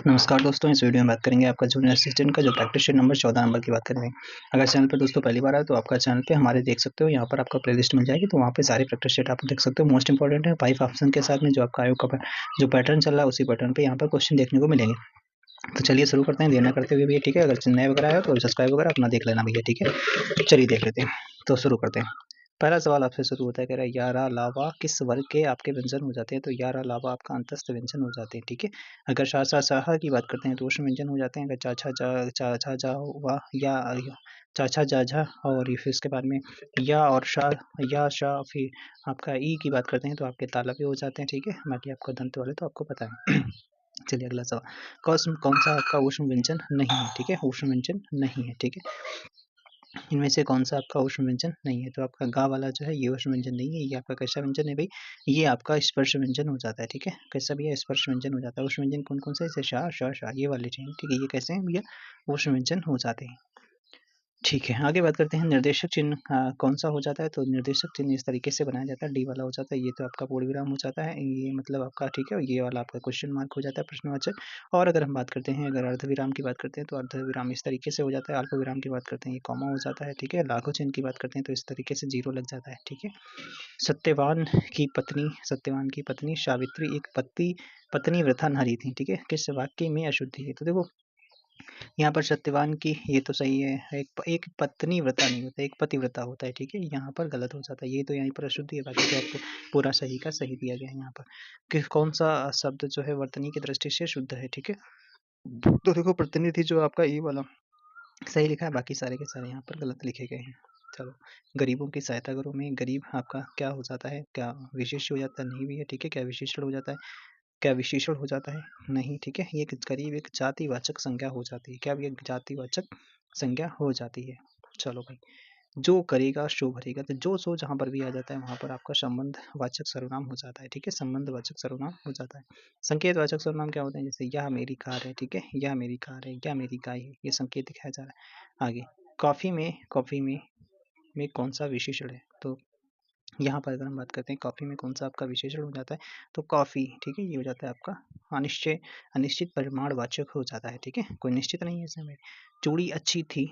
नमस्कार दोस्तों, इस वीडियो में बात करेंगे आपका जूनियर असिस्टेंट का जो प्रैक्टिस शीट नंबर 14 नंबर की बात करेंगे। अगर चैनल पर दोस्तों पहली बार आए तो आपका चैनल पे हमारे देख सकते हो, यहाँ पर आपका प्लेलिस्ट मिल जाएगी, तो वहाँ पे सारी प्रैक्टिस शीट आप देख सकते हो। मोस्ट इंपॉर्टेंट है 5 ऑप्शन के साथ में जो आपका आयोग का जो पैटर्न चल रहा है उसी पैटर्न पे यहाँ पर क्वेश्चन देखने को मिलेंगे। तो चलिए शुरू करते हैं देर ना करते हुए भैया, ठीक है। अगर नए वगैरह आए तो सब्सक्राइब वगैरह अपना देख लेना भैया, ठीक है। चलिए देख लेते हैं, तो शुरू करते हैं। पहला सवाल आपसे शुरू होता है, कह रहा है यारा लावा किस वर्ग के आपके व्यंजन हो जाते हैं। तो यारा लावा आपका अंतस्थ व्यंजन हो जाते हैं, ठीक है। अगर शा सा साहा की बात करते हैं तो ऊष्म व्यंजन हो जाते हैं। अगर चा छा जा वा या चा छा जा झा, और फिर इसके बाद में या और शा या शा, फिर आपका ई की बात करते हैं तो आपके तालव्य हो जाते हैं, ठीक है। बाकी आपका दंत वाले तो आपको पता है। चलिए अगला सवाल, कौन सा आपका ऊष्म व्यंजन नहीं है, ठीक है। ऊष्म व्यंजन नहीं है, ठीक है। इनमें से कौन सा आपका ऊष्म व्यंजन नहीं है। तो आपका गा वाला जो है ये ऊष्म व्यंजन नहीं है। ये आपका कैसा व्यंजन है भाई, ये आपका स्पर्श व्यंजन हो जाता है, ठीक है। कैसा भैया, स्पर्श व्यंजन हो जाता है। ऊष्म व्यंजन कौन कौन से, जैसे शा श शा ये वाले चाहिए, ठीक है। ये कैसे हैं भैया, ऊष्म व्यंजन हो जाते हैं, ठीक है। आगे बात करते हैं निर्देशक चिन्ह कौन सा हो जाता है। तो निर्देशक चिन्ह इस तरीके से बनाया जाता है, डी वाला हो जाता है। ये तो आपका पूर्ण विराम हो जाता है, ये मतलब आपका, ठीक है। ये वाला आपका क्वेश्चन मार्क हो जाता है, प्रश्नवाचक। और अगर हम बात करते हैं, अगर अर्धविराम की बात करते हैं तो अर्धविराम इस तरीके से हो जाता है। अल्प विराम की बात करते हैं ये कॉमा हो जाता है, ठीक है। लाघव चिन्ह की बात करते हैं तो इस तरीके से जीरो लग जाता है, ठीक है। सत्यवान की पत्नी सावित्री एक पत्नी व्रता नारी थी, ठीक है। किस वाक्य में अशुद्धि है। तो देखो यहाँ पर सत्यवान की ये तो सही है, एक पत्नी व्रता नहीं होता, एक पतिव्रता होता है, ठीक है। यहाँ पर गलत हो जाता है, ये तो यहाँ पर अशुद्धि है। बाकी तो आपको पूरा सही का सही दिया गया है यहाँ पर कि कौन सा शब्द जो है वर्तनी की दृष्टि से शुद्ध है, ठीक है। तो देखो प्रतिनिधि जो आपका ये वाला सही लिखा है, बाकी सारे के सारे यहाँ पर गलत लिखे गए हैं। चलो, गरीबों की सहायता करो में गरीब आपका क्या हो जाता है, क्या विशेष हो जाता है, नहीं भी है, ठीक है। क्या विशेषण हो जाता है, क्या विशेषण हो जाता है, नहीं, ठीक है। ये करीब एक जातिवाचक संज्ञा हो जाती है। क्या भी एक जातिवाचक संज्ञा हो जाती है। चलो भाई, जो करेगा सो भरेगा, तो जो सो जहाँ पर भी आ जाता है वहाँ पर आपका संबंध वाचक सर्वनाम हो जाता है, ठीक है। संबंध वाचक सर्वनाम हो जाता है। संकेत वाचक सर्वनाम क्या होते हैं, जैसे यह मेरी कार है, ठीक है। यह मेरी कार है, यह मेरी गाय है, ये संकेत दिखाया जा रहा है। आगे, कॉफी में कौन सा विशेषण है। तो यहाँ पर अगर हम बात करते हैं कॉफ़ी में कौन सा आपका विशेषण हो जाता है, तो कॉफ़ी, ठीक है। ये हो जाता है आपका अनिश्चित परिमाणवाचक हो जाता है, ठीक है। कोई निश्चित नहीं है इसमें। चूड़ी अच्छी थी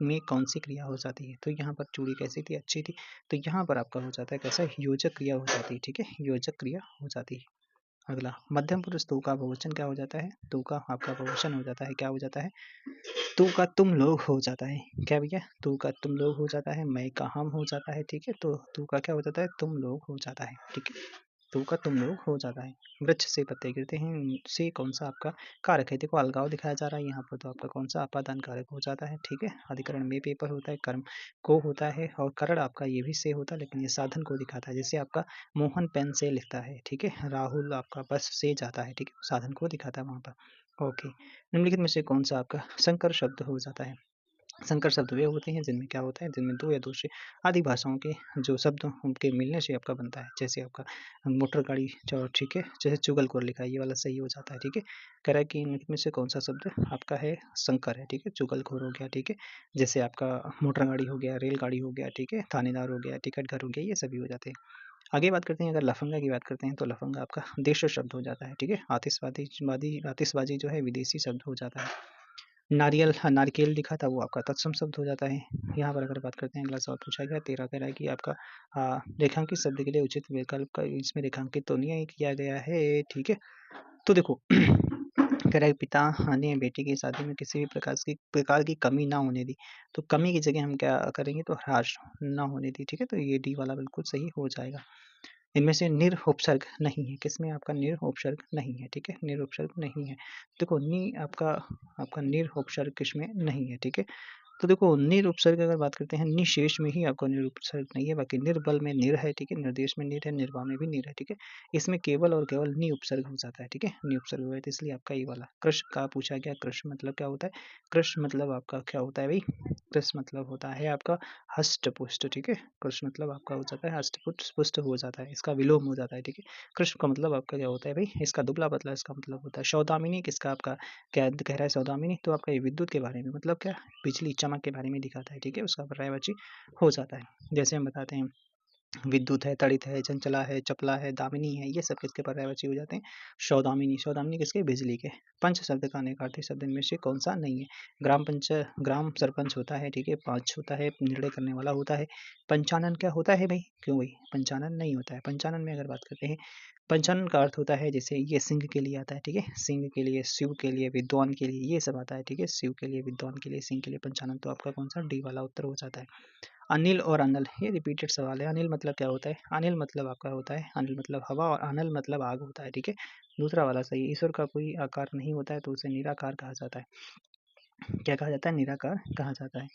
में कौन सी क्रिया हो जाती है। तो यहाँ पर चूड़ी कैसी थी, अच्छी थी। तो यहाँ पर आपका हो जाता है कैसा, योजक क्रिया हो जाती है, ठीक है। योजक क्रिया हो जाती है। अगला, मध्यम पुरुष तू का बहुवचन क्या हो जाता है। तू का आपका बहुवचन हो जाता है, क्या हो जाता है, तू का तुम लोग हो जाता है। क्या भैया, तू का तुम लोग हो जाता है, मैं का हम हो जाता है, ठीक है। तो तू का क्या हो जाता है, तुम लोग हो जाता है, ठीक है। तू का तुम लोग हो जाता है। वृक्ष से पत्ते गिरते हैं से कौन सा आपका कारक है। देखो अलगाव दिखाया जा रहा है यहाँ पर, तो आपका कौन सा अपादान कारक हो जाता है, ठीक है। अधिकरण में पेपर होता है, कर्म को होता है, और करण आपका ये भी से होता है, लेकिन ये साधन को दिखाता है। जैसे आपका मोहन पेन से लिखता है, ठीक है। राहुल आपका बस से जाता है, ठीक है। साधन को दिखाता है वहाँ पर। ओके, निम्नलिखित में से कौन सा आपका संकर शब्द हो जाता है। संकर शब्द वे होते हैं जिनमें क्या होता है, जिनमें दो या दो से अधिक भाषाओं के जो शब्द उनके मिलने से आपका बनता है। जैसे आपका मोटर गाड़ी, चलो ठीक है। जैसे चुगलखोर लिखा है, ये वाला सही हो जाता है, ठीक है। कह रहा है कि इनमें से कौन सा शब्द आपका है संकर है, ठीक है। चुगलखोर हो गया, ठीक है। जैसे आपका मोटर गाड़ी हो गया, रेलगाड़ी हो गया, ठीक है। थानेदार हो गया, टिकट घर हो गया, ये सभी हो जाते हैं। आगे बात करते हैं, अगर लफंगा की बात करते हैं तो लफंगा आपका देश शब्द हो जाता है, ठीक है। आतिशबाजी जो है विदेशी शब्द हो जाता है। नारिकेल लिखा था वो आपका तत्सम शब्द हो जाता है। यहाँ पर अगर बात करते हैं, अगला सवाल पूछा गया 13, कह रहा है कि आपका रेखांकित शब्द के लिए उचित विकल्प का इसमें रेखांकित तो नहीं किया गया है, ठीक है। तो देखो कह रहा है पिता ने बेटी की शादी में किसी भी प्रकार की कमी ना होने दी। तो कमी की जगह हम क्या करेंगे, तो ह्रास ना होने दी, ठीक है। तो ये डी वाला बिल्कुल सही हो जाएगा। इनमें से निरउपसर्ग नहीं है, किसमें आपका निरउपसर्ग नहीं है, ठीक है। निरउपसर्ग नहीं है। देखो आपका निरउपसर्ग किसमें नहीं है, ठीक है। तो देखो निरउपसर्ग अगर बात करते हैं, निशेष में ही आपका निरउपसर्ग नहीं है। बाकी निर्बल में निर है, ठीक है। निर्देश में निर है, निर्वाह में भी निर है, ठीक है। इसमें केवल और केवल नि उपसर्ग हो जाता है, ठीक है। नि उपसर्ग हुआ है, तो इसलिए आपका ये वाला कृष्ण का पूछा गया। कृष्ण मतलब क्या होता है, कृष्ण मतलब आपका क्या होता है भाई, कृष्ण मतलब होता है आपका हष्ट पुष्ट, ठीक है। कृष्ण मतलब आपका हो जाता है हष्ट पुष्ट हो जाता है, इसका विलोम हो जाता है, ठीक है। कृष्ण का मतलब आपका क्या होता है भाई, इसका दुबला पतला इसका मतलब होता है। सौदामिनी किसका आपका क्या कह रहा है, सौदामिनी तो आपका ये विद्युत के बारे में, मतलब क्या बिजली चमक के बारे में दिखाता है, ठीक है। उसका पर्यायवाची हो जाता है। जैसे हम बताते हैं विद्युत है, तड़ित है, चंचला है, चपला है, दामिनी है, ये सब किसके पर्यायवाची हो जाते हैं? सौदामिनी। सौदामिनी किसके? बिजली के। पंच शब्द का अनेकार्थी शब्द इनमें से कौन सा नहीं है? ग्राम सरपंच होता है, ठीक है, पाँच होता है, निर्णय करने वाला होता है। पंचानन क्या होता है भाई? क्यों भाई? पंचानन नहीं होता है। पंचानन में अगर बात करते हैं, पंचानन का अर्थ होता है जैसे ये सिंह के लिए आता है, ठीक है, सिंह के लिए, शिव के लिए, विद्वान के लिए, ये सब आता है, ठीक है, शिव के लिए, विद्वान के लिए, सिंह के लिए पंचानन। तो आपका कौन सा? डी वाला उत्तर हो जाता है। अनिल और अनल, ये रिपीटेड सवाल है। अनिल मतलब क्या होता है? अनिल मतलब आपका होता है, अनिल मतलब हवा, और अनल मतलब आग होता है, ठीक है। दूसरा वाला सही है। ईश्वर का कोई आकार नहीं होता है तो उसे निराकार कहा जाता है। क्या कहा जाता है? निराकार कहा जाता है।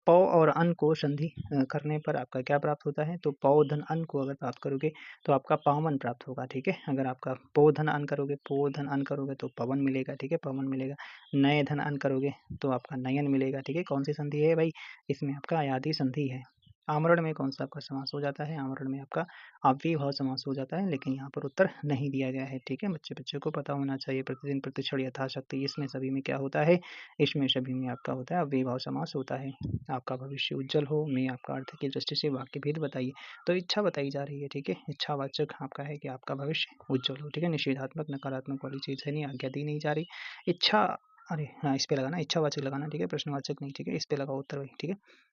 पौ और अन को संधि करने पर आपका क्या प्राप्त होता है? तो पौ धन अन को अगर प्राप्त करोगे तो आपका पावन प्राप्त होगा, ठीक है। अगर आपका पौ धन अन करोगे, पौ धन अन करोगे तो पवन मिलेगा, ठीक है, पवन मिलेगा। नए धन अन करोगे तो आपका नयन मिलेगा, ठीक है। कौन सी संधि है भाई? इसमें आपका अयादी संधि है। आमरण में कौन सा आपका समास हो जाता है? आमरण में आपका अव्ययीभाव समास हो जाता है, लेकिन यहाँ पर उत्तर नहीं दिया गया है, ठीक है। बच्चे को पता होना चाहिए। प्रतिदिन प्रतिक्षण यथाशक्ति, इसमें सभी में क्या होता है? इसमें सभी में आपका होता है अव्ययीभाव समास होता है। आपका भविष्य उज्जवल हो में आपका अर्थ की दृष्टि से वाक्य भेद बताइए। तो इच्छा बताई जा रही है, ठीक है। इच्छावाचक आपका है कि आपका भविष्य उज्जवल हो, ठीक है। निषेधात्मक नकारात्मक वाली चीज है नहीं, आज्ञा दी नहीं जा रही। इच्छा, अरे हाँ, इस पे लगाना, इच्छावाचक लगाना, ठीक है, प्रश्नवाचक नहीं, ठीक है। इस पे लगाओ उत्तर वही, ठीक है।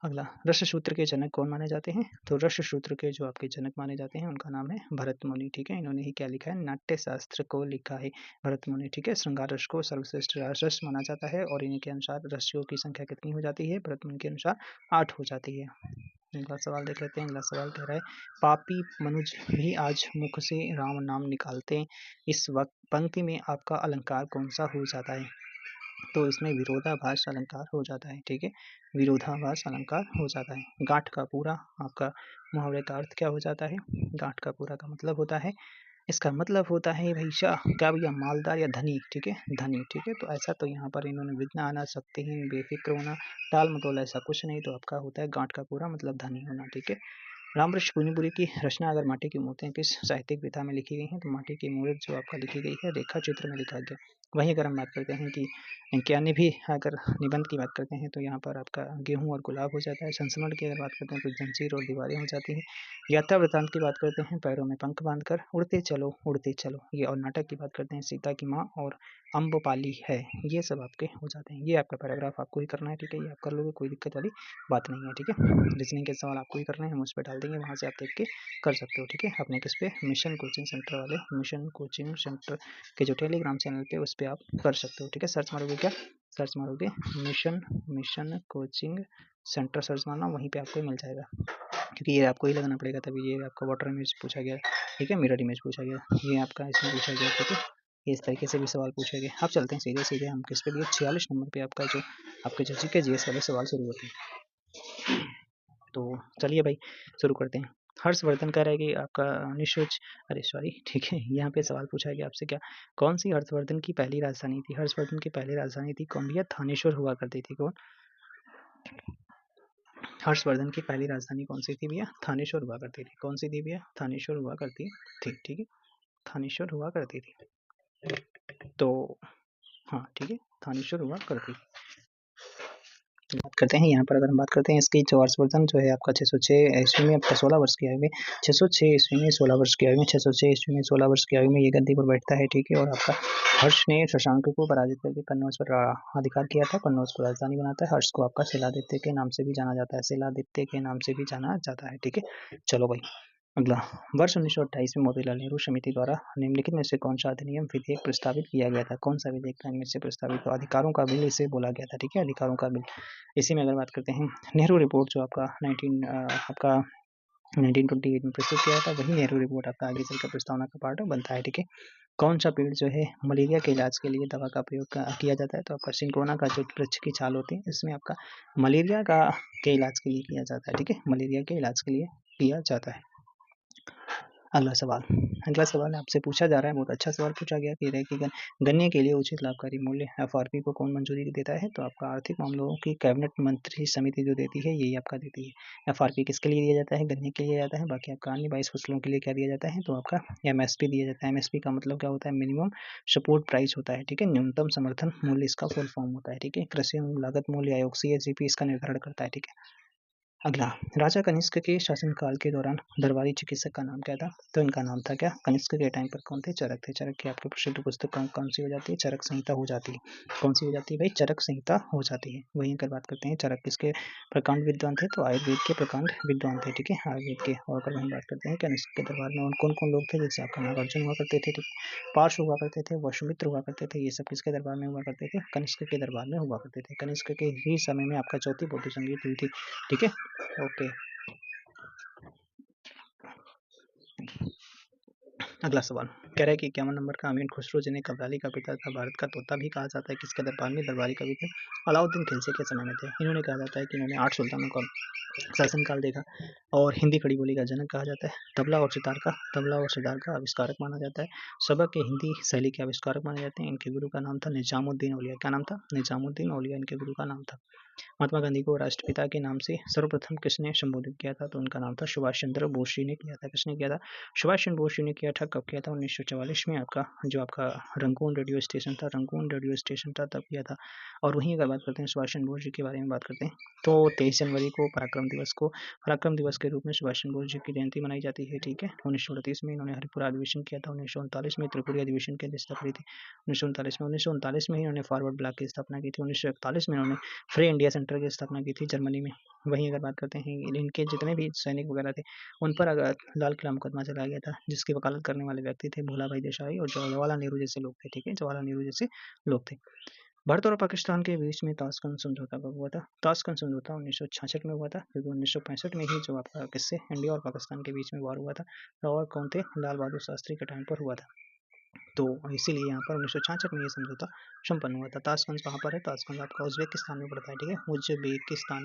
अगला, रस सूत्र के जनक कौन माने जाते हैं? तो रस सूत्र के जो आपके जनक माने जाते हैं उनका नाम है भरत मुनि, ठीक है। इन्होंने ही क्या लिखा है? नाट्य शास्त्र को लिखा है भरत मुनि, ठीक है। श्रृंगार रस को सर्वश्रेष्ठ रस माना जाता है और इनके अनुसार रसियों की संख्या कितनी हो जाती है? भरत मुनि के अनुसार 8 हो जाती है। अगला सवाल देख लेते हैं। अगला सवाल कह रहा है, पापी मनुज भी आज मुख से राम नाम निकालते हैं, इस वक्त पंक्ति में आपका अलंकार कौन सा हो जाता है? तो इसमें विरोधाभास अलंकार हो जाता है, ठीक है। विरोधाभास अलंकार हो जाता है। गांठ का पूरा आपका मुहावरे का अर्थ क्या हो जाता है? गांठ का पूरा का मतलब होता है, इसका मतलब होता है भैया क्या भैया? मालदार या धनी, ठीक है, धनी, ठीक है। तो ऐसा तो यहाँ पर इन्होंने विघ्न आना, शक्तिहीन, बेफिक्र होना, टाल मटोल, ऐसा कुछ नहीं। तो आपका होता है गांठ का पूरा मतलब धनी होना, ठीक है। रामवृक्ष पुनीपुरी की रचना अगर माटी की मूर्तियाँ किस साहित्यिक विधा में लिखी गई हैं? तो माटी की मूर्त जो आपका लिखी गई है रेखा चित्र में लिखा गया। वहीं अगर हम बात करते हैं कि इनके भी अगर निबंध की बात करते हैं तो यहाँ पर आपका गेहूं और गुलाब हो जाता है। संस्मरण की अगर बात करते हैं तो जंजीर और दीवारें हो जाती हैं। यात्रा वृतांत की बात करते हैं, पैरों में पंख बांधकर उड़ते चलो उड़ते चलो ये। और नाटक की बात करते हैं, सीता की माँ और अम्बपाली है। ये सब आपके हो जाते हैं। ये आपका पैराग्राफ आपको ही करना है, ठीक है। ये आप कर लोगे, कोई दिक्कत वाली बात नहीं है, ठीक है। रीजनिंग के सवाल आपको ही करने हैं, हम उस पर डाल देंगे, वहाँ से आप देख के कर सकते हो, ठीक है। अपने किस पे? मिशन कोचिंग सेंटर वाले, मिशन कोचिंग सेंटर के जो टेलीग्राम चैनल पे उस पर आप कर सकते हो, ठीक है। सर्च मारोगे क्या? सर्च मारोगे मिशन कोचिंग सेंटर, सर्च मारना, वहीं पे आपको मिल जाएगा, क्योंकि ये आपको ही लगाना पड़ेगा, तभी ये आपका वाटर इमेज पूछा गया, ठीक है, मिरर इमेज पूछा गया, ये आपका इसमें पूछा गया, ठीक है। इस तरीके से भी सवाल पूछे गए। अब चलते हैं सीधे सीधे हम किस पे लिए 46 नंबर पे आपका जो आपके जो जीके जीएस वाले सवाल शुरू होते हैं। तो चलिए भाई शुरू करते हैं। हर्षवर्धन कह रहा है कि आपका निशोच, अरे सॉरी, ठीक है, यहाँ पे सवाल पूछा है कि आपसे क्या, कौन सी हर्षवर्धन की पहली राजधानी थी? हर्षवर्धन की पहली राजधानी थी कौन भैया? थानेश्वर हुआ करती थी। कौन? हर्षवर्धन की पहली राजधानी कौन सी थी भैया? थानेश्वर हुआ करती थी। कौन सी थी भैया? थानेश्वर हुआ करती थी, ठीक है, थानेश्वर हुआ करती थी। तो हाँ, ठीक है, थानेश्वर हुआ करती। बात करते हैं यहाँ पर, अगर हम बात करते हैं इसकी जो हर्षवर्धन जो है आपका 606 ईस्वी में आपका 16 वर्ष की आयु में, 606 ईस्वी में 16 वर्ष की आयु में, 606 ईस्वी में 16 वर्ष की आयु में ये गद्दी पर बैठता है, ठीक है। और आपका हर्ष ने शशांक को पराजित करके कन्नौज पर अधिकार किया था, कन्नौज को राजधानी बनाता है। हर्ष को आपका शिलादित्य के नाम से भी जाना जाता है, शिलादित्य के नाम से भी जाना जाता है, ठीक है। चलो भाई अगला, वर्ष 1928 में मोतीलाल नेहरू समिति द्वारा निम्नलिखित में से कौन सा अधिनियम विधेयक प्रस्तावित किया गया था? कौन सा विधेयक था इनमें से प्रस्तावित? तो अधिकारों का बिल इसे बोला गया था, ठीक है, अधिकारों का बिल। इसी में अगर बात करते हैं, नेहरू रिपोर्ट जो आपका 1928 में प्रस्तुत किया था, वही नेहरू रिपोर्ट आपका आगे चलकर प्रस्तावना का पार्ट बनता है, ठीक है। कौन सा पेड़ जो है मलेरिया के इलाज के लिए दवा का प्रयोग किया जाता है? तो आपका सिंकोना का जो वृक्ष की छाल होती है, इसमें आपका मलेरिया के इलाज के लिए किया जाता है, ठीक है, मलेरिया के इलाज के लिए किया जाता है। अगला सवाल आपसे पूछा जा रहा है, बहुत अच्छा सवाल पूछा गया कि गन्ने के लिए उचित लाभकारी मूल्य एफआरपी को कौन मंजूरी देता है? तो आपका आर्थिक मामलों की कैबिनेट मंत्री समिति जो देती है, यही आपका देती है। एफआरपी किसके लिए दिया जाता है? गन्ने के लिए दिया जाता है। बाकी आपका अन्य 22 फसलों के लिए क्या दिया जाता है? तो आपका एमएसपी दिया जाता है। एमएसपी का मतलब क्या होता है? मिनिमम सपोर्ट प्राइस होता है, ठीक है, न्यूनतम समर्थन मूल्य इसका फुल फॉर्म होता है, ठीक है। कृषि लागत मूल्य आयोग CAGP इसका निर्धारण करता है, ठीक है। अगला, राजा कनिष्क के शासनकाल के दौरान दरबारी चिकित्सक का नाम क्या था? तो इनका नाम था क्या? कनिष्क के टाइम पर कौन थे? चरक थे। चरक की आपकी प्रसिद्ध पुस्तक कौन सी हो जाती है? चरक संहिता हो जाती है। कौन सी हो जाती है भाई? चरक संहिता हो जाती है। वहीं अगर बात करते हैं चरक किसके प्रकांड विद्वान थे? तो आयुर्वेद के प्रकांड विद्वान थे, ठीक है, आयुर्वेद के। और अगर वहीं बात करते हैं कनिष्क के दरबार में कौन कौन लोग थे? जैसे आपका नागार्जुन हुआ करते थे, ठीक, पार्श हुआ करते थे, वसुमित्र हुआ करते थे, ये सब किसके दरबार में हुआ करते थे? कनिष्क के दरबार में हुआ करते थे। कनिष्क के ही समय में आपका चौथी बौद्ध संगीत हुई थी, ठीक है, ओके। अगला सवाल कह रहा है कि 51 नंबर का अमीर खुसरो जिन्हें कव्वाली का पिता था, भारत का तोता भी कहा जाता है, किसके दरबार में दरबारी कवि थे? अलाउद्दीन खिलजी के समय में थे। इन्होंने कहा जाता है कि इन्होंने 8 सुल्तानों का शासनकाल देखा और हिंदी खड़ी बोली का जनक कहा जाता है। तबला और सितार का आविष्कारक माना जाता है। सबक के हिंदी शैली के आविष्कारक माने जाते हैं। इनके गुरु का नाम था निजामुद्दीन औलिया। क्या नाम था? निजामुद्दीन औलिया इनके गुरु का नाम था। महात्मा गांधी को राष्ट्रपिता के नाम से सर्वप्रथम किसने संबोधित किया था? तो उनका नाम था सुभाष चंद्र बोस जी ने किया था। किसने किया था? सुभाष चंद्र बोस जी ने किया था। कब किया था? 1944 में। आपका जो आपका रंगून रेडियो स्टेशन था तब किया था। और वहीं अगर बात करते हैं सुभाष चंद्र बोस जी के बारे में बात करते हैं तो 23 जनवरी को पराक्रम दिवस के रूप में सुभाष चंद्र बोस जी की जयंती मनाई जाती है, ठीक है। 1938 में इन्होंने हरिपुरा अधिवेशन किया था। 1939 में त्रिपुरी अधिवेशन की अध्यक्षता करी थी। 1939 में इन्होंने फॉरवर्ड ब्लॉक की स्थापना की थी। 1941 में इन्होंने फ्री इंडिया सेंटर की स्थापना की थी जर्मनी में। वहीं अगर बात करते हैं इनके जितने भी सैनिक वगैरह थे उन पर अगर लाल किला मुकदमा चलाया गया था, जिसकी वकालत करने वाले व्यक्ति थे भोला भाई देसाई और जवाहरलाल नेहरू जैसे लोग थे, ठीक है, जवाहरलाल नेहरू जैसे लोग थे। भारत और पाकिस्तान के बीच में ताशकंद समझौता कब हुआ था? ताशकंद समझौता 1966 में हुआ था, क्योंकि 1965 में ही जो आपका किससे इंडिया और पाकिस्तान के बीच में वार हुआ था और कौन थे? लाल बहादुर शास्त्री के टाइम पर हुआ था। तो इसीलिए यहाँ पर 1966 में ये समझौता संपन्न हुआ था। ताशकंद कहाँ पर है? ताशकंद आपका उज्बेकिस्तान में पड़ता है, ठीक है, उज्बेकिस्तान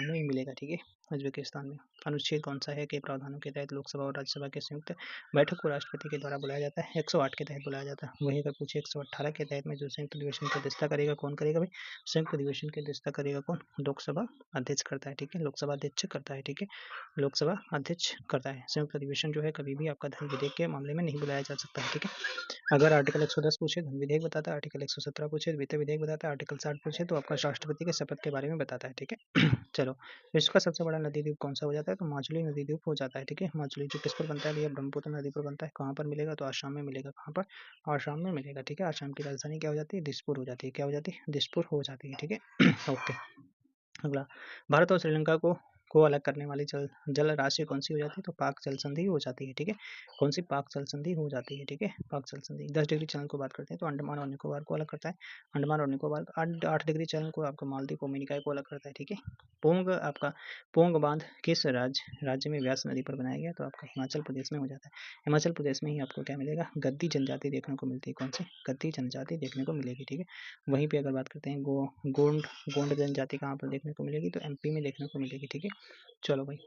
में मिलेगा, ठीक है, उज्बेकिस्तान में। अनुच्छेद कौन सा है के प्रावधानों के तहत लोकसभा और राज्यसभा के संयुक्त बैठक को राष्ट्रपति के द्वारा बुलाया जाता है? 108 के तहत बुलाया जाता है। वहीं अगर पूछे 118 के तहत में जो संयुक्त अधिवेशन की अध्यक्षता करेगा, कौन करेगा भाई? संयुक्त अधिवेशन की अध्यक्षता करेगा कौन? लोकसभा अध्यक्ष करता है, ठीक है, लोकसभा अध्यक्ष करता है, ठीक है, लोकसभा अध्यक्ष करता है। संयुक्त अधिवेशन जो है कभी भी आपका धन विधेयक के मामले में नहीं बुलाया जा सकता है, ठीक है। अगर आर्टिकल 110 पूछे धन विधेयक बताता है, आर्टिकल 117 पूछे वित्त विधेयक बताता है, आर्टिकल 60 पूछे तो आपका राष्ट्रपति के शपथ के बारे में बताता है, ठीक है। चलो, विश्व का सबसे बड़ा नदी द्वीप कौन सा हो जाता है? तो माजुली नदी द्वीप हो जाता है, ठीक है। माजुली जो किस पर बनता है भैया? ब्रह्मपुत्र नदी पर बनता है। कहाँ पर मिलेगा? तो आसाम में मिलेगा। कहाँ पर? आसाम में मिलेगा, ठीक है। आसाम की राजधानी क्या हो जाती है? दिसपुर हो जाती है। क्या हो जाती है? दिसपुर हो जाती है, ठीक है। ओके। अगला, भारत और श्रीलंका को अलग करने वाली जल राशि कौन सी हो जाती है? तो पाक जल संधि हो जाती है, ठीक है। कौन सी? पाक जल संधि हो जाती है, ठीक है, पाक जल संधि। 10 डिग्री चैनल को बात करते हैं तो अंडमान और निकोबार को अलग करता है। अंडमान और निकोबार 8 डिग्री चैनल को आपका मालदीव को मिनिकॉय को अलग करता है, ठीक है। पोंग बांध किस राज्य में व्यास नदी पर बनाया गया? तो आपका हिमाचल प्रदेश में हो जाता है। हिमाचल प्रदेश में ही आपको क्या मिलेगा? गद्दी जनजाति देखने को मिलती है। कौन सी? गद्दी जनजाति देखने को मिलेगी, ठीक है। वहीं पे अगर बात करते हैं गोंड गोंड जनजाति कहाँ पर देखने को मिलेगी? तो एमपी में देखने को मिलेगी, ठीक है। चलो भाई,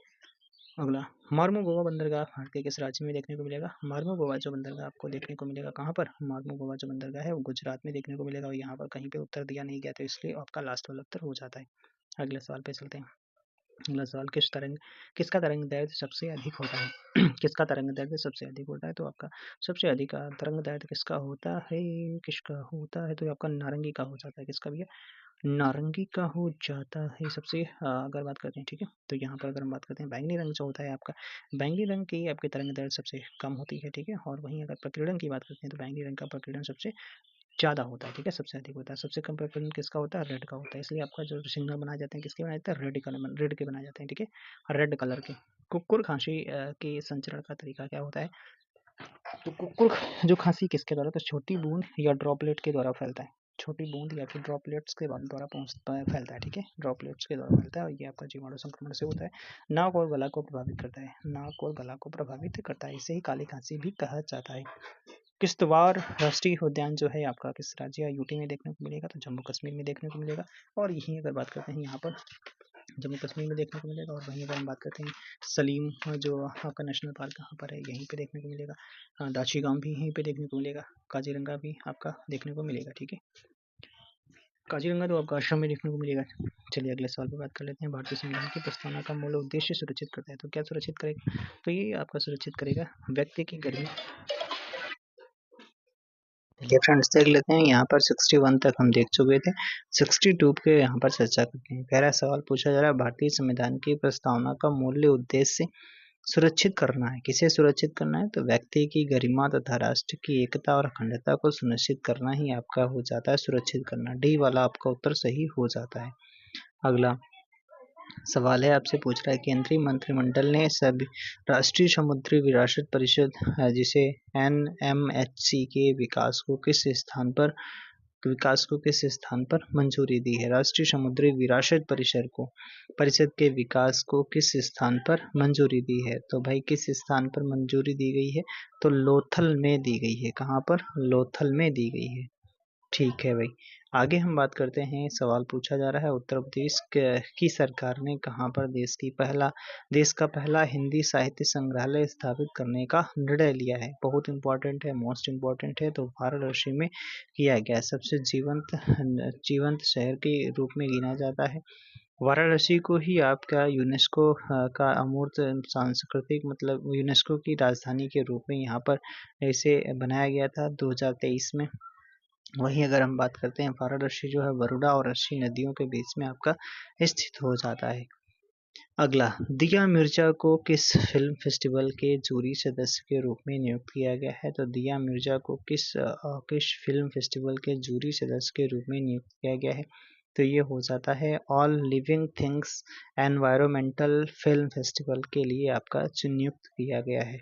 अगला, मार्मो गोवा बंदरगाह भारत के किस राज्य में देखने को मिलेगा? मार्मो गोवा जो बंदरगाह आपको देखने को मिलेगा कहाँ पर? मार्मो गोवा जो बंदरगाह है वो गुजरात में देखने को मिलेगा और यहाँ पर कहीं पे उत्तर दिया नहीं गया तो इसलिए आपका लास्ट वाला उत्तर हो जाता है। अगले सवाल पे चलते हैं। अगला सवाल, किसका तरंग दैर्ध्य सबसे अधिक होता है? किसका तरंग दैर्ध्य सबसे अधिक होता है? तो आपका सबसे अधिक तरंग दैर्ध्य किसका होता है? तो आपका नारंगी का हो जाता है। किसका भैया? नारंगी का हो जाता है सबसे। अगर बात करते हैं, ठीक है, तो यहाँ पर अगर हम बात करते हैं बैंगनी रंग जो होता है आपका, बैंगनी रंग की आपकी तरंग दैर्ध्य सबसे कम होती है, ठीक है। और वहीं अगर प्रकीर्णन की बात करते हैं तो बैंगनी रंग का प्रकीर्णन सबसे ज़्यादा होता है, ठीक है, सबसे अधिक होता है। सबसे कम प्रकीर्णन किसका होता है? रेड का होता है। इसलिए आपका जो सिग्नल बनाए जाते हैं किसके बनाए जाते हैं? रेड के बनाए जाते हैं, ठीक है, रेड कलर के। कुकुर खांसी के संचरण का तरीका क्या होता है? तो कुकुर जो खांसी किसके द्वारा? तो छोटी बूंद या ड्रॉपलेट के द्वारा फैलता है। छोटी बूंद या फिर ड्रॉपलेट्स के द्वारा फैलता है, ठीक है, ड्रॉपलेट्स के द्वारा फैलता है और ये आपका जीवाणु संक्रमण से होता है। नाक और गला को प्रभावित करता है। नाक और गला को प्रभावित करता है। इसे ही काली खांसी भी कहा जाता है। किश्तवाड़ राष्ट्रीय उद्यान जो है आपका किस राज्य या यूटी में देखने को मिलेगा? तो जम्मू कश्मीर में देखने को मिलेगा। और यहीं अगर बात करते हैं यहाँ पर जम्मू कश्मीर में देखने को मिलेगा। और वहीं अगर हम बात करते हैं सलीम जो आपका नेशनल पार्क कहाँ पर है? यहीं पे देखने को मिलेगा। दाची गांव भी यहीं पे देखने को मिलेगा। काजीरंगा भी आपका देखने को मिलेगा, ठीक है। काजीरंगा तो आपका असम में देखने को मिलेगा। चलिए अगले सवाल पर बात कर लेते हैं। भारतीय संविधान की प्रस्तावना का मूल उद्देश्य सुरक्षित करता है। तो क्या सुरक्षित करेगा? तो ये आपका सुरक्षित करेगा व्यक्ति की गर्मी चलिए फ्रेंड्स देख लेते हैं, यहाँ पर 61 तक हम देख चुके थे, 62 के यहाँ पर चर्चा करते हैं। पहला सवाल पूछा जा रहा है, भारतीय संविधान की प्रस्तावना का मूल्य उद्देश्य सुरक्षित करना है। किसे सुरक्षित करना है? तो व्यक्ति की गरिमा तथा राष्ट्र की एकता और अखंडता को सुनिश्चित करना ही आपका हो जाता है सुरक्षित करना। डी वाला आपका उत्तर सही हो जाता है। अगला सवाल है, आपसे पूछ रहा है, केंद्रीय मंत्रिमंडल ने सभी राष्ट्रीय समुद्री विरासत परिषद जिसे NMHC के विकास को किस स्थान पर मंजूरी दी है? राष्ट्रीय समुद्री विरासत परिषद के विकास को किस स्थान पर मंजूरी दी है? तो भाई किस स्थान पर मंजूरी दी गई है? तो लोथल में दी गई है। कहाँ पर? लोथल में दी गई है। ठीक है भाई। आगे हम बात करते हैं, सवाल पूछा जा रहा है, उत्तर प्रदेश की सरकार ने कहाँ पर देश का पहला हिंदी साहित्य संग्रहालय स्थापित करने का निर्णय लिया है? बहुत इंपॉर्टेंट है, मोस्ट इंपॉर्टेंट है। तो वाराणसी में किया गया। सबसे जीवंत शहर के रूप में गिना जाता है वाराणसी को ही। आपका यूनेस्को का अमूर्त सांस्कृतिक मतलब यूनेस्को की राजधानी के रूप में यहाँ पर इसे बनाया गया था 2023 में। वहीं अगर हम बात करते हैं, वाराणसी जो है बरोडा और अस्सी नदियों के बीच में आपका स्थित हो जाता है। अगला, दिया मिर्जा को किस फिल्म फेस्टिवल के जूरी सदस्य के रूप में नियुक्त किया गया है? तो दिया मिर्जा को किस फिल्म फेस्टिवल के जूरी सदस्य के रूप में नियुक्त किया गया है? तो ये हो जाता है all living things environmental film festival के लिए आपका नियुक्त किया गया है।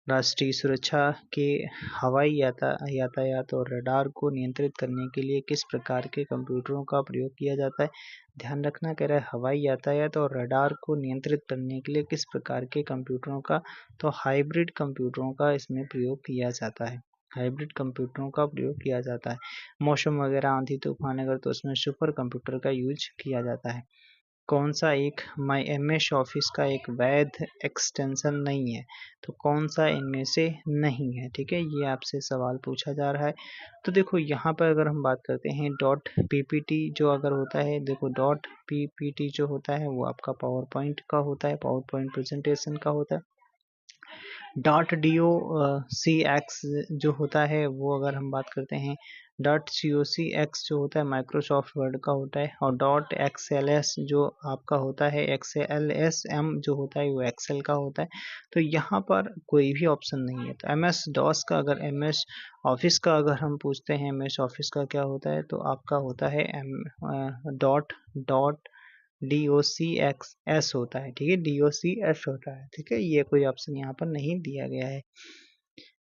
राष्ट्रीय सुरक्षा के हवाई यातायात और रडार को नियंत्रित करने के लिए किस प्रकार के कंप्यूटरों का प्रयोग किया जाता है? ध्यान रखना, कह रहा है हवाई यातायात और रडार को नियंत्रित करने के लिए किस प्रकार के कंप्यूटरों का? तो हाइब्रिड कंप्यूटरों का इसमें प्रयोग किया जाता है। हाइब्रिड कंप्यूटरों का प्रयोग किया जाता है। मौसम वगैरह आंधी तूफान अगर तो उसमें सुपर कंप्यूटर का यूज किया जाता है। कौन सा एक माई MS ऑफिस का एक वैध एक्सटेंशन नहीं है? तो कौन सा इनमें से नहीं है? ठीक है, ये आपसे सवाल पूछा जा रहा है। तो देखो यहाँ पर अगर हम बात करते हैं डॉट PPT जो अगर होता है, देखो डॉट PPT जो होता है वो आपका पावर पॉइंट का होता है, पावर पॉइंट प्रेजेंटेशन का होता है। .docx जो होता है वो अगर हम बात करते हैं, .cocx जो होता है माइक्रोसॉफ्ट वर्ड का होता है, और .xls जो आपका होता है, XLSM जो होता है वो एक्सेल का होता है। तो यहाँ पर कोई भी ऑप्शन नहीं है। तो MS DOS का अगर MS ऑफिस का अगर हम पूछते हैं, MS ऑफिस का क्या होता है? तो आपका होता है डॉट DOCX होता है। ठीक है, DOCS होता है। ठीक है, ये कोई ऑप्शन यहाँ पर नहीं दिया गया है।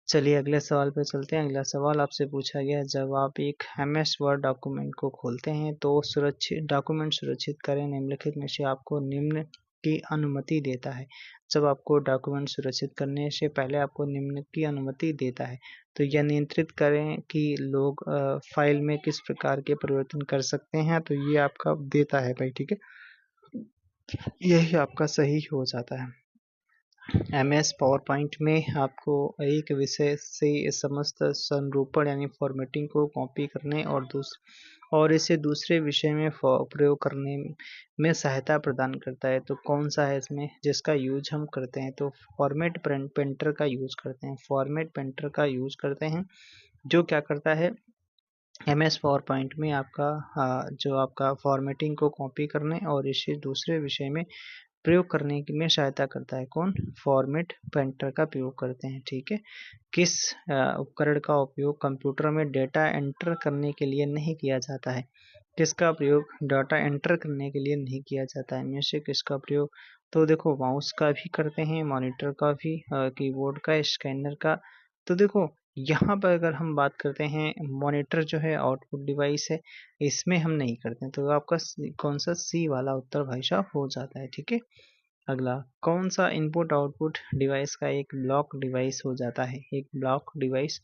चलिए अगले सवाल पे चलते हैं। अगला सवाल आपसे पूछा गया, जब आप एक MS वर्ड डॉक्यूमेंट को खोलते हैं तो डॉक्यूमेंट सुरक्षित करें निम्नलिखित में से आपको निम्न की अनुमति देता है। जब आपको डॉक्यूमेंट सुरक्षित करने से पहले आपको निम्न की अनुमति देता है, तो यह नियंत्रित करें कि लोग फाइल में किस प्रकार के परिवर्तन कर सकते हैं। तो ये आपका देता है भाई। ठीक है, यही आपका सही हो जाता है। MS पावर पॉइंट में आपको एक विषय से समस्त संरूपण यानी फॉर्मेटिंग को कॉपी करने और इसे दूसरे विषय में प्रयोग करने में सहायता प्रदान करता है। तो कौन सा है इसमें जिसका यूज हम करते हैं? तो फॉर्मेट पेंटर का यूज करते हैं। फॉर्मेट पेंटर का यूज करते हैं जो क्या करता है, MS पावर पॉइंट में आपका जो आपका फॉर्मेटिंग को कॉपी करने और इसे दूसरे विषय में प्रयोग करने में सहायता करता है। कौन? फॉर्मेट पेंटर का प्रयोग करते हैं। ठीक है, किस उपकरण का उपयोग कंप्यूटर में डेटा एंटर करने के लिए नहीं किया जाता है? किसका प्रयोग डाटा एंटर करने के लिए नहीं किया जाता है? इनमें से किसका प्रयोग? तो देखो माउस का भी करते हैं, मॉनिटर का भी, कीबोर्ड का, स्कैनर का। तो देखो यहाँ पर अगर हम बात करते हैं, मॉनिटर जो है आउटपुट डिवाइस है, इसमें हम नहीं करते हैं। तो आपका कौन सा C वाला उत्तर भाई साहब हो जाता है। ठीक है, अगला, कौन सा इनपुट आउटपुट डिवाइस का एक ब्लॉक डिवाइस हो जाता है? एक ब्लॉक डिवाइस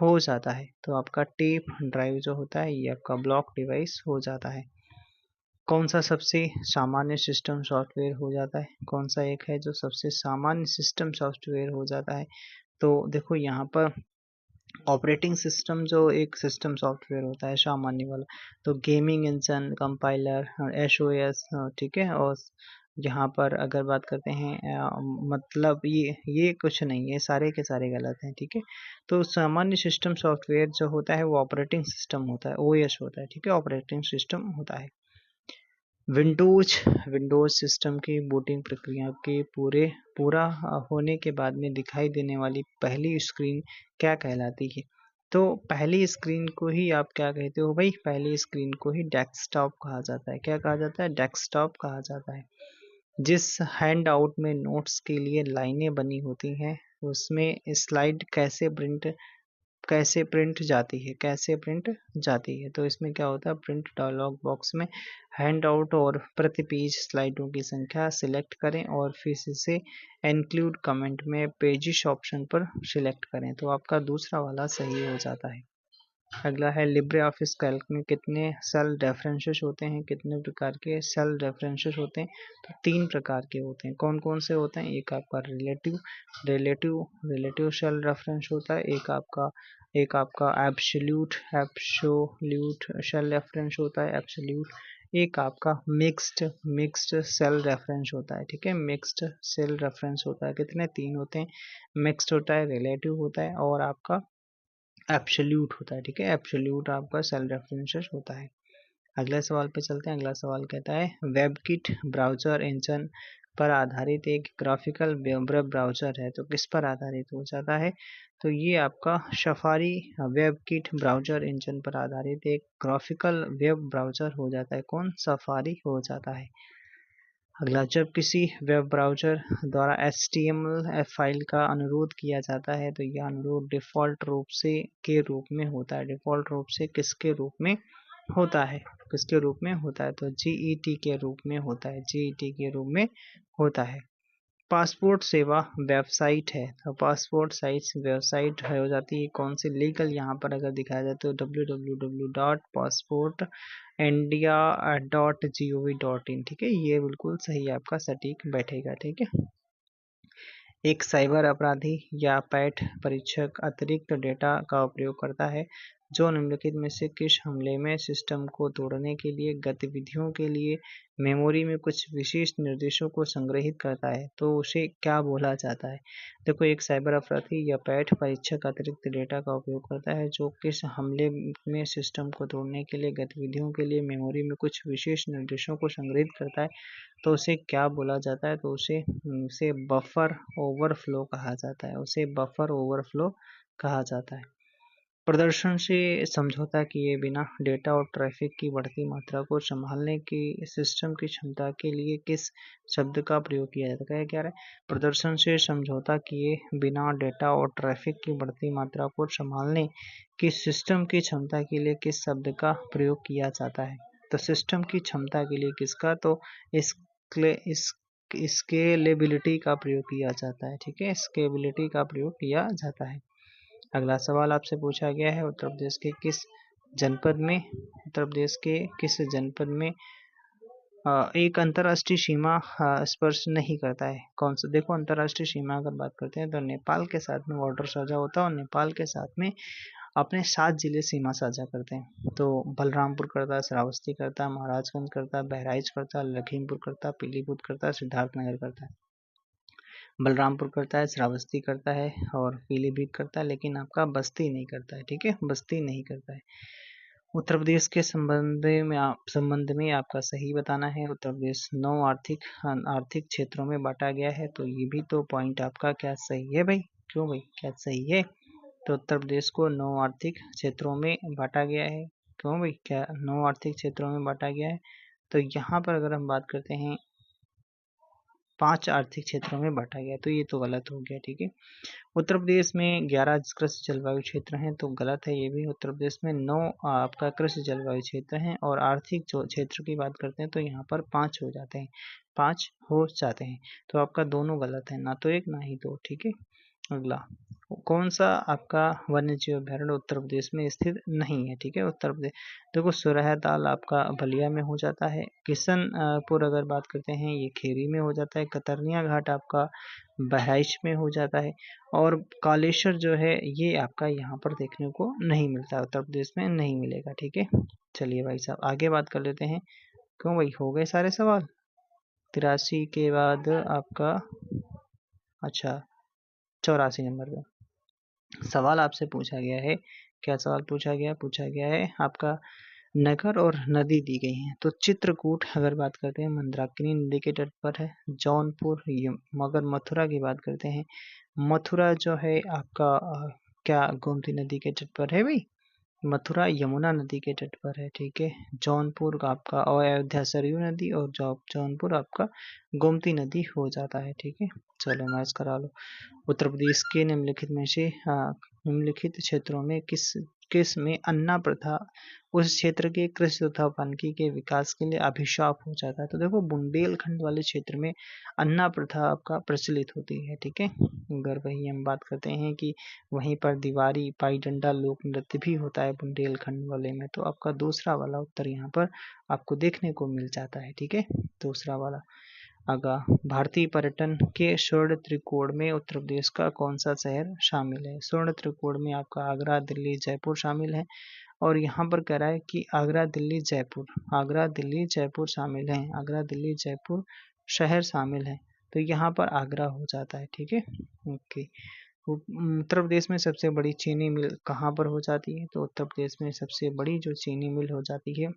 हो जाता है। तो आपका टेप ड्राइव जो होता है ये आपका ब्लॉक डिवाइस हो जाता है। कौन सा सबसे सामान्य सिस्टम सॉफ्टवेयर हो जाता है? कौन सा एक है जो सबसे सामान्य सिस्टम सॉफ्टवेयर हो जाता है? तो देखो यहाँ पर ऑपरेटिंग सिस्टम जो एक सिस्टम सॉफ्टवेयर होता है सामान्य वाला, तो गेमिंग इंजन, कंपाइलर, SOS, ठीक है, और यहाँ पर अगर बात करते हैं मतलब ये कुछ नहीं है, सारे के सारे गलत हैं, ठीक है। तो सामान्य सिस्टम सॉफ्टवेयर जो होता है वो ऑपरेटिंग सिस्टम होता है, ओएस होता है, ठीक है, ऑपरेटिंग सिस्टम होता है। विंडोज सिस्टम की बूटिंग प्रक्रिया के पूरा होने के बाद में दिखाई देने वाली पहली स्क्रीन क्या कहलाती है? तो पहली स्क्रीन को ही आप क्या कहते हो भाई? पहली स्क्रीन को ही डेस्कटॉप कहा जाता है। क्या कहा जाता है? डेस्कटॉप कहा जाता है। जिस हैंड आउट में नोट्स के लिए लाइनें बनी होती हैं, उसमें स्लाइड कैसे प्रिंट जाती है। तो इसमें क्या होता है, प्रिंट डायलॉग बॉक्स में हैंड आउट और प्रति पेज स्लाइडों की संख्या सिलेक्ट करें और फिर इसे इंक्लूड कमेंट में पेजिश ऑप्शन पर सिलेक्ट करें, तो आपका दूसरा वाला सही हो जाता है। अगला है लिब्रे ऑफिस कैल्क में कितने सेल रेफरेंसेस होते हैं? कितने प्रकार के सेल रेफरेंसेस होते हैं? तो 3 प्रकार के होते हैं। कौन कौन से होते हैं? एक आपका रिलेटिव सेल रेफरेंस होता है, एक आपका एब्सोल्यूट सेल रेफरेंस होता है, एब्सोल्यूट। एक आपका मिक्स्ड सेल रेफरेंस होता है, ठीक है, मिक्स्ड सेल रेफरेंस होता है। कितने? 3 होते हैं। मिक्स्ड होता है, रिलेटिव होता है और आपका एब्सोल्यूट होता है, ठीक है, एब्सोल्यूट आपका सेल रेफरेंसेस होता है। अगले सवाल पे चलते हैं। अगला सवाल कहता है वेबकिट ब्राउजर इंजन पर आधारित एक ग्राफिकल वेब ब्राउजर है, तो किस पर आधारित हो जाता है? तो ये आपका सफारी वेबकिट ब्राउजर इंजन पर आधारित एक ग्राफिकल वेब ब्राउजर हो जाता है। कौन? सफारी हो जाता है। अगला, जब किसी वेब ब्राउज़र द्वारा HTML फाइल का अनुरोध किया जाता है, तो यह अनुरोध डिफ़ॉल्ट रूप में होता है। डिफ़ॉल्ट रूप से किसके रूप में होता है? किसके रूप में होता है? तो GET के रूप में होता है, GET के रूप में होता है। पासपोर्ट सेवा वेबसाइट है, तो पासपोर्ट साइट वेबसाइट हो जाती है कौन सी? लीगल। यहाँ पर अगर दिखाया जाए तो www.passportindia.gov.in, ठीक है, ये बिल्कुल सही आपका सटीक बैठेगा, ठीक है। एक साइबर अपराधी या पैठ परीक्षक अतिरिक्त डेटा का उपयोग करता है जो निम्नलिखित में से किस हमले में सिस्टम को तोड़ने के लिए गतिविधियों के लिए मेमोरी में कुछ विशेष निर्देशों को संग्रहित करता है, तो उसे क्या बोला जाता है? देखो, एक साइबर अपराधी या पैठ परीक्षक अतिरिक्त डेटा का उपयोग करता है जो किस हमले में सिस्टम को तोड़ने के लिए गतिविधियों के लिए मेमोरी में कुछ विशेष निर्देशों को संग्रहित करता है, तो उसे क्या बोला जाता है? तो उसे बफर ओवरफ्लो कहा जाता है, उसे बफर ओवरफ्लो कहा जाता है। प्रदर्शन से समझौता किए बिना डेटा और ट्रैफिक की बढ़ती मात्रा को संभालने की सिस्टम की क्षमता के लिए किस शब्द का प्रयोग किया जाता है? क्या है? प्रदर्शन से समझौता किए बिना डेटा और ट्रैफिक की बढ़ती मात्रा को संभालने की सिस्टम की क्षमता के लिए किस शब्द का प्रयोग किया जाता है? तो सिस्टम की क्षमता के लिए किसका? तो स्केलेबिलिटी का प्रयोग किया जाता है, ठीक है, स्केलेबिलिटी का प्रयोग किया जाता है। अगला सवाल आपसे पूछा गया है उत्तर प्रदेश के किस जनपद में एक अंतर्राष्ट्रीय सीमा स्पर्श नहीं करता है? कौन सा? देखो, अंतर्राष्ट्रीय सीमा अगर बात करते हैं तो नेपाल के साथ में बॉर्डर साझा होता है और नेपाल के साथ में अपने 7 जिले सीमा साझा करते हैं। तो बलरामपुर करता है, श्रावस्ती करता है, महाराजगंज करता है, बहराइच करता है, लखीमपुर करता है, पीलीभीत करता है, सिद्धार्थनगर करता है। बलरामपुर करता है, श्रावस्ती करता है और पीलीभीत करता है, लेकिन आपका बस्ती नहीं करता है, ठीक है, बस्ती नहीं करता है। उत्तर प्रदेश के संबंध में आपका सही बताना है। उत्तर प्रदेश 9 आर्थिक क्षेत्रों में बांटा गया है, तो ये भी तो पॉइंट आपका क्या सही है भाई? क्यों भाई, क्या सही है? तो उत्तर प्रदेश को 9 आर्थिक क्षेत्रों में बांटा गया है। क्यों भाई, क्या 9 आर्थिक क्षेत्रों में बांटा गया है? तो यहाँ पर अगर हम बात करते हैं 5 आर्थिक क्षेत्रों में बांटा गया, तो ये तो गलत हो गया, ठीक है। उत्तर प्रदेश में 11 कृषि जलवायु क्षेत्र हैं, तो गलत है ये भी। उत्तर प्रदेश में 9 आपका कृषि जलवायु क्षेत्र हैं और आर्थिक जो क्षेत्र की बात करते हैं तो यहाँ पर 5 हो जाते हैं, 5 हो जाते हैं। तो आपका दोनों गलत है, ना तो एक ना ही दो, ठीक है। अगला, कौन सा आपका वन्य जीव अभ्यारण्य उत्तर प्रदेश में स्थित नहीं है? ठीक है, उत्तर प्रदेश देखो, सुरहताल आपका बलिया में हो जाता है, किशनपुर अगर बात करते हैं ये खेरी में हो जाता है, कतरनिया घाट आपका बहराइच में हो जाता है और कालेश्वर जो है ये आपका यहाँ पर देखने को नहीं मिलता, उत्तर प्रदेश में नहीं मिलेगा, ठीक है। चलिए भाई साहब आगे बात कर लेते हैं। क्यों भाई, हो गए सारे सवाल? 83 के बाद आपका, अच्छा 84 नंबर पे सवाल आपसे पूछा गया है। क्या सवाल पूछा गया है आपका नगर और नदी दी गई है। तो चित्रकूट अगर बात करते हैं मंदाकिनी नदी के तट पर है। जौनपुर, मगर मथुरा की बात करते हैं, मथुरा जो है आपका क्या गोमती नदी के तट पर है भाई? मथुरा यमुना नदी के तट पर है, ठीक है। जौनपुर का आपका और अयोध्या सरयू नदी, और जौनपुर आपका गोमती नदी हो जाता है, ठीक है। चलो मैच करा लो। उत्तर प्रदेश के निम्नलिखित में से निम्नलिखित क्षेत्रों में किस किस में अन्ना प्रथा उस क्षेत्र के कृषि तथा वानिकी के विकास के लिए अभिशाप हो जाता है। तो देखो बुंदेलखंड वाले क्षेत्र में अन्ना प्रथा आपका प्रचलित होती है, ठीक है। अगर वही हम बात करते हैं कि वहीं पर दीवारी पाई डंडा लोक नृत्य भी होता है बुंदेलखंड वाले में, तो आपका दूसरा वाला उत्तर यहाँ पर आपको देखने को मिल जाता है, ठीक है। दूसरा वाला। अगला, भारतीय पर्यटन के स्वर्ण त्रिकोण में उत्तर प्रदेश का कौन सा शहर शामिल है? स्वर्ण त्रिकोण में आपका आगरा, दिल्ली, जयपुर शामिल है। और यहाँ पर कह रहा है कि आगरा, दिल्ली, जयपुर, आगरा, दिल्ली, जयपुर शामिल है। आगरा, दिल्ली, जयपुर शहर शामिल है, तो यहाँ पर आगरा हो जाता है, ठीक है। ओके। उत्तर प्रदेश में सबसे बड़ी चीनी मिल कहाँ पर हो जाती है? तो उत्तर प्रदेश में सबसे बड़ी जो चीनी मिल हो जाती है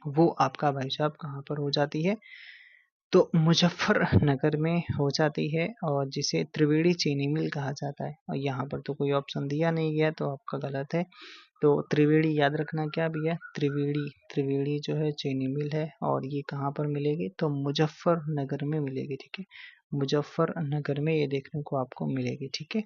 वो आपका भाई साहब कहाँ पर हो जाती है? तो मुजफ्फरनगर में हो जाती है, और जिसे त्रिवेणी चीनी मिल कहा जाता है। और यहाँ पर तो कोई ऑप्शन दिया नहीं गया, तो आपका गलत है। तो त्रिवेणी याद रखना क्या भैया? त्रिवेणी, त्रिवेणी जो है चीनी मिल है, और ये कहाँ पर मिलेगी? तो मुजफ्फरनगर में मिलेगी, ठीक है। मुजफ्फरनगर में ये देखने को आपको मिलेगी, ठीक है।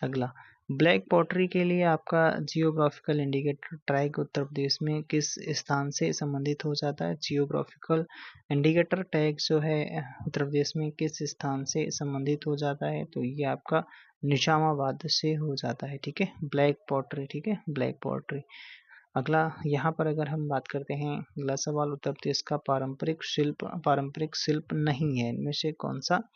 अगला, ब्लैक पॉटरी के लिए आपका geographical indicator tag Uttar Pradesh में किस स्थान से संबंधित हो जाता है? जियोग्राफिकल इंडिकेटर टैग जो है उत्तर प्रदेश में किस स्थान से संबंधित हो जाता है? तो ये आपका निजामाबाद से हो जाता है, ठीक है। ब्लैक पॉटरी, ठीक है, ब्लैक पॉटरी। अगला, यहाँ पर अगर हम बात करते हैं, अगला सवाल, उत्तर प्रदेश का पारंपरिक शिल्प नहीं है, इनमें से कौन सा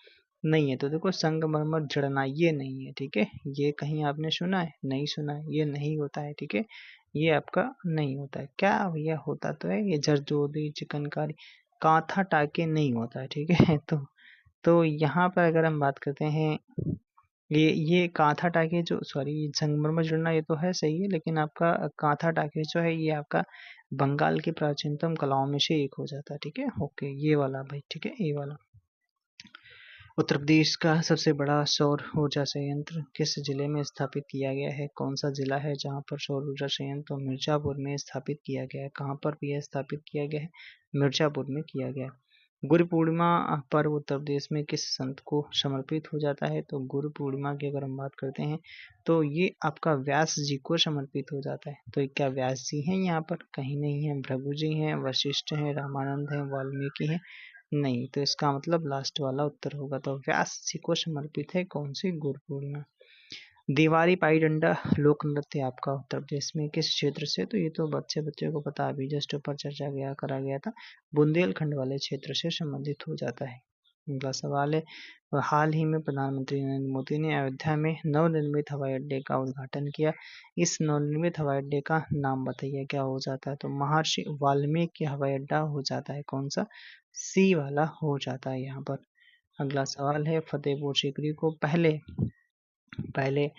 नहीं है? तो देखो संगमरमर जड़ना ये नहीं है, ठीक है। ये कहीं आपने सुना है? नहीं सुना है, ये नहीं होता है, ठीक है। ये आपका नहीं होता है। क्या भैया होता तो है ये जरदोजी, चिकनकारी, कांथा टाके नहीं होता है, ठीक है। तो यहाँ पर अगर हम बात करते हैं, ये कांथा टाके जो, सॉरी, संगमरमर जड़ना ये तो है सही है, लेकिन आपका कांथा टाके जो है ये आपका बंगाल की प्राचीनतम कलाओं में से एक हो जाता है, ठीक है। ओके, ये वाला भाई, ठीक है, ये वाला। उत्तर प्रदेश का सबसे बड़ा सौर ऊर्जा संयंत्र किस जिले में स्थापित किया गया है? कौन सा जिला है जहां पर सौर ऊर्जा संयंत्र? तो मिर्जापुर में स्थापित किया गया है। कहां पर भी स्थापित किया गया है? मिर्जापुर में किया गया है। गुरु पूर्णिमा पर्व उत्तर प्रदेश में किस संत को समर्पित हो जाता है? तो गुरु पूर्णिमा की अगर हम बात करते हैं तो ये आपका व्यास जी को समर्पित हो जाता है। तो क्या व्यास जी हैं यहाँ पर? कहीं नहीं है। भृगु जी हैं, वशिष्ठ हैं, रामानंद हैं, वाल्मीकि हैं? नहीं, तो इसका मतलब लास्ट वाला उत्तर होगा। तो व्यास जी को समर्पित है कौन सी? गुरु पूर्णिमा। दीवारी पाई डंडा लोक नृत्य आपका उत्तर प्रदेश में किस क्षेत्र से? तो ये तो बच्चे को पता, अभी जस्ट ऊपर चर्चा करा गया था, बुंदेलखंड वाले क्षेत्र से संबंधित हो जाता है। अगला सवाल है, हाल ही में प्रधानमंत्री नरेंद्र मोदी ने अयोध्या में नवनिर्मित हवाई अड्डे का उद्घाटन किया। इस नवनिर्मित हवाई अड्डे का नाम बताइए, क्या हो जाता है? तो महर्षि वाल्मीकि हवाई अड्डा हो जाता है। कौन सा? सी वाला हो जाता है यहाँ पर। अगला सवाल है, फतेहपुर सीकरी को पहले पहले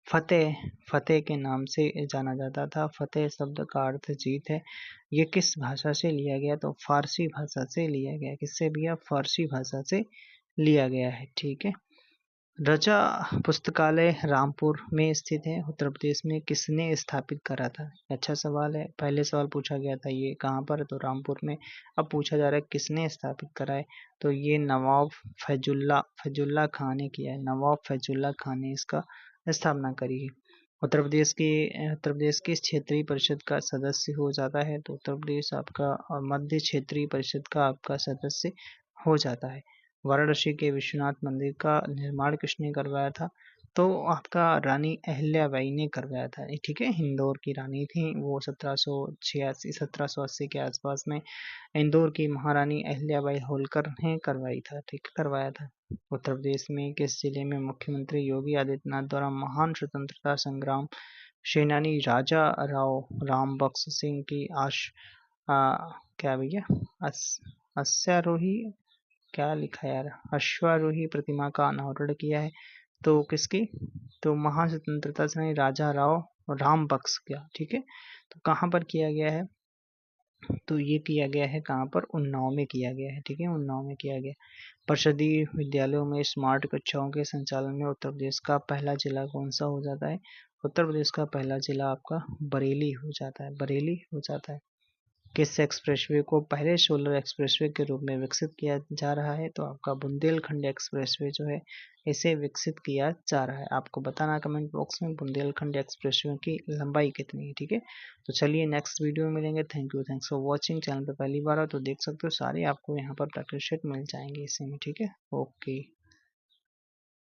फतेह फतेह के नाम से जाना जाता था। फतेह शब्द का अर्थ जीत है। ये किस भाषा से लिया गया? तो फारसी भाषा से लिया गया। किससे भैया? फारसी भाषा से लिया गया है, ठीक है। रजा पुस्तकालय रामपुर में स्थित है। उत्तर प्रदेश में किसने स्थापित करा था? अच्छा सवाल है। पहले सवाल पूछा गया था ये कहाँ पर, तो रामपुर में। अब पूछा जा रहा है किसने स्थापित करा है? तो ये नवाब फैजुल्ला खान ने किया है। नवाब फैजुल्ला खान ने इसका स्थापना करी है। उत्तर प्रदेश किस क्षेत्रीय परिषद का सदस्य हो जाता है? तो उत्तर प्रदेश आपका मध्य क्षेत्रीय परिषद का आपका सदस्य हो जाता है। वाराणसी के विश्वनाथ मंदिर का निर्माण किसने करवाया था? तो आपका रानी अहिल्याबाई ने करवाया था, ठीक है। इंदौर की रानी थी वो, 1780 के आसपास में इंदौर की महारानी अहिल्याबाई होलकर ने करवाई था, ठीक, करवाया था। उत्तर प्रदेश में किस जिले में मुख्यमंत्री योगी आदित्यनाथ द्वारा महान स्वतंत्रता संग्राम सेनानी राजा राव राम बख्श सिंह की क्या भैया अस्यारोही क्या लिखा यार, अश्वारोही प्रतिमा का अनावरण किया है। तो किसकी, तो महास्वतंत्रता सेनानी राजा राम बख्श का, ठीक है। तो कहाँ पर किया गया है, तो ये किया गया है कहाँ पर, उन्नाव में किया गया है, ठीक है, उन्नाव में किया गया। परिषदीय विद्यालयों में स्मार्ट कक्षाओं के संचालन में उत्तर प्रदेश का पहला जिला कौन सा हो जाता है। उत्तर प्रदेश का पहला जिला आपका बरेली हो जाता है, बरेली हो जाता है। किस एक्सप्रेसवे को पहले सोलर एक्सप्रेसवे के रूप में विकसित किया जा रहा है, तो आपका बुंदेलखंड एक्सप्रेसवे जो है इसे विकसित किया जा रहा है। आपको बताना कमेंट बॉक्स में बुंदेलखंड एक्सप्रेसवे की लंबाई कितनी है, ठीक है। तो चलिए नेक्स्ट वीडियो में मिलेंगे। Thank you, thanks for watching. Channel पर पहली बार हो तो देख सकते हो, सारे आपको यहाँ पर प्रैक्टिस शीट मिल जाएंगे इसी में, ठीक है। ओके।